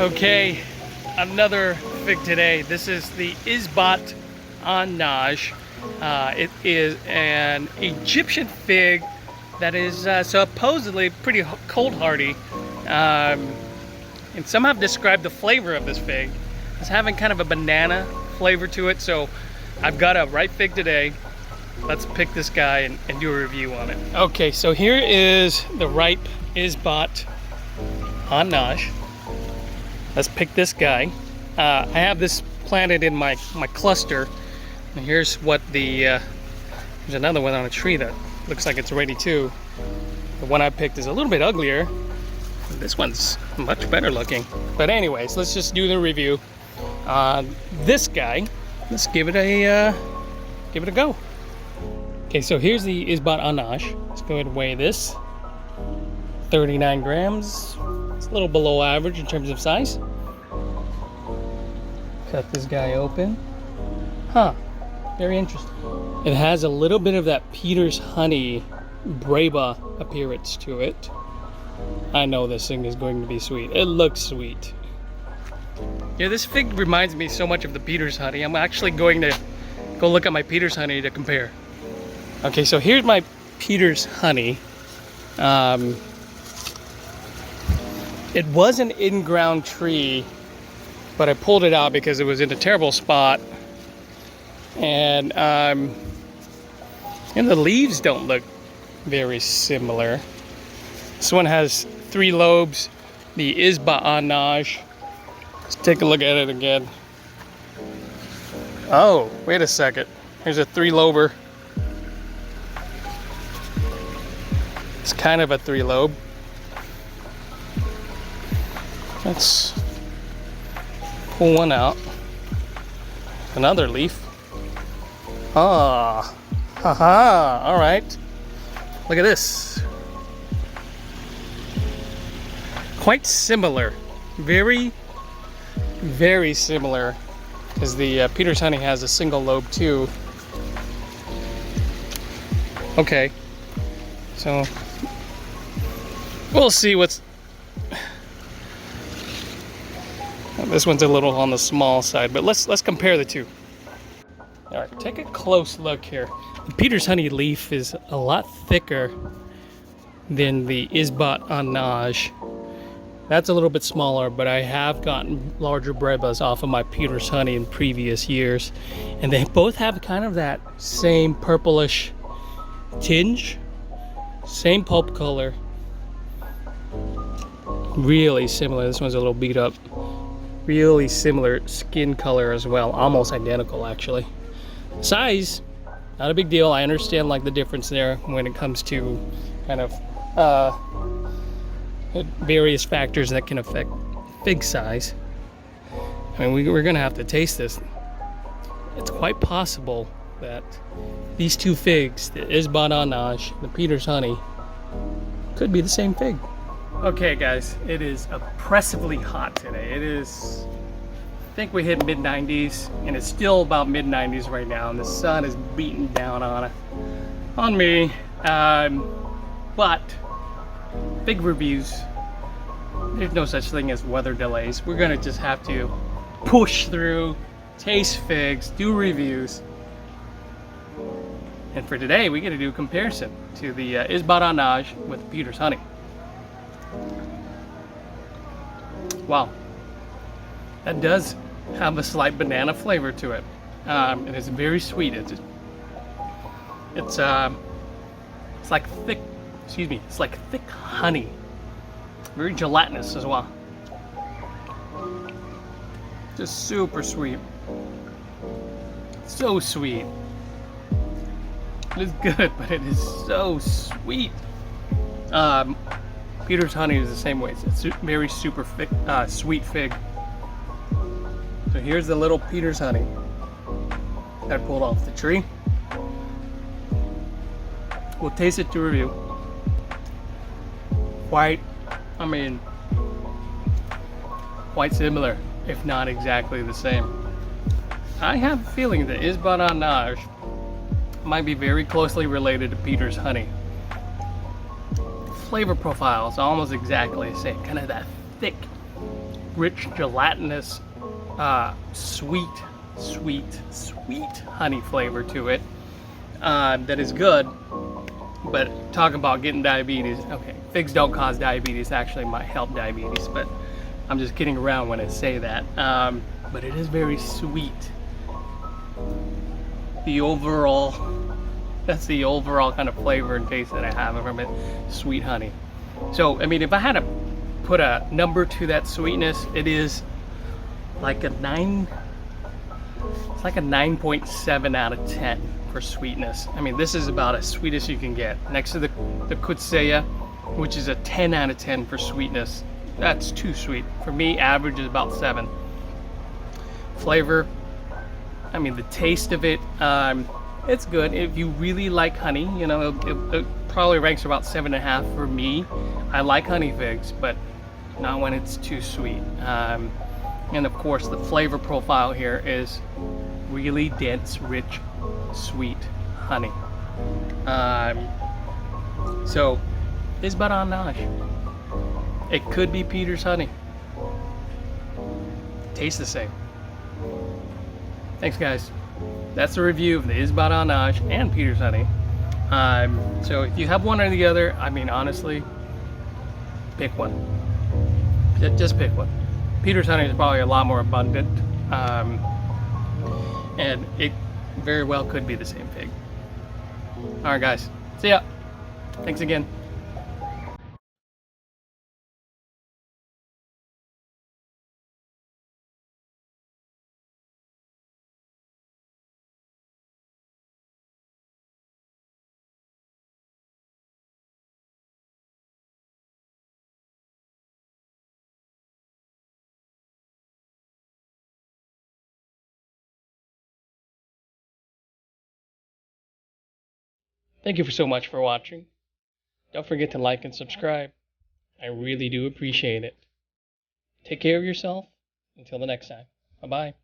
Okay, another fig today. This is the Izbat An Naj. It is an Egyptian fig that is supposedly pretty cold hardy. And some have described the flavor of this fig as having kind of a banana flavor to it. So I've got a ripe fig today. Let's pick this guy and do a review on it. Okay, so here is the ripe Izbat An Naj. Let's pick this guy. I have this planted in my cluster. And here's what there's another one on a tree that looks like it's ready too. The one I picked is a little bit uglier. This one's much better looking. But anyways, let's just do the review. This guy, let's give it a go. Okay, so here's the Izbat An Naj. Let's go ahead and weigh this. 39 grams. It's a little below average in terms of size. Cut this guy open. Huh, very interesting. It has a little bit of that Peter's honey Breba appearance to it. I know this thing is going to be sweet. It looks sweet. Yeah, this fig reminds me so much of the Peter's honey. I'm actually going to go look at my Peter's honey to compare. Okay, so here's my Peter's honey. It was an in-ground tree, but I pulled it out because it was in a terrible spot. And the leaves don't look very similar. This one has 3 lobes, the Izbat An Naj. Let's take a look at it again. Oh, wait a second. Here's a 3-lober. It's kind of a 3-lobe. Let's pull one out. Another leaf. Ah, haha, all right. Look at this. Quite similar. Very, very similar. Because the Peter's honey has a single lobe too. Okay. So, we'll see what's... This one's a little on the small side, but let's compare the two. All right, take a close look here. The Peter's honey leaf is a lot thicker than the Izbat An Naj. That's a little bit smaller, but I have gotten larger Brebas off of my Peter's honey in previous years, and they both have kind of that same purplish tinge, same pulp color. Really similar. This one's a little beat up. Really similar skin color as well, almost identical actually. Size, not a big deal. I understand like the difference there when it comes to kind of various factors that can affect fig size. I mean, we're gonna have to taste this. It's quite possible that these two figs, the Izbat An Naj, the Peter's honey, could be the same fig. Okay guys, it is oppressively hot today. It is, I think we hit mid-90s, and it's still about mid-90s right now, and the sun is beating down on me. But fig reviews, there's no such thing as weather delays. We're gonna just have to push through, taste figs, do reviews. And for today, we get to do a comparison to the Izbat An Naj with Peter's honey. Wow, that does have a slight banana flavor to it. And it's very sweet. It's like thick, excuse me, it's like thick honey. Very gelatinous as well. Just super sweet. So sweet. It is good, but it is so sweet. Peter's honey is the same way. It's a very super sweet fig. So here's the little Peter's honey that I pulled off the tree. We'll taste it to review. Quite similar, if not exactly the same. I have a feeling that Izbat An Naj might be very closely related to Peter's honey. Flavor profile is almost exactly the same, kind of that thick rich, gelatinous, sweet honey flavor to it that is good. But talking about getting diabetes, okay, figs don't cause diabetes, actually might help diabetes, but I'm just kidding around when I say that. But it is very sweet. That's the overall kind of flavor and taste that I have from it, sweet honey. So, I mean, if I had to put a number to that sweetness, it is like a 9, it's like a 9.7 out of 10 for sweetness. I mean, this is about as sweet as you can get. Next to the Kutseya, which is a 10 out of 10 for sweetness. That's too sweet. For me, average is about 7. Flavor, I mean, the taste of it, it's good. If you really like honey, you know, it probably ranks about 7.5 for me. I like honey figs, but not when it's too sweet. And of course, the flavor profile here is really dense, rich, sweet honey. So, Izbat An Naj. It could be Peter's honey. Tastes the same. Thanks, guys. That's the review of the Izbat An Naj and Peter's honey. So if you have one or the other, I mean, honestly, pick one. Just pick one. Peter's honey is probably a lot more abundant, and it very well could be the same fig. All right, guys. See ya. Thanks again. Thank you so much for watching. Don't forget to like and subscribe. I really do appreciate it. Take care of yourself. Until the next time. Bye-bye.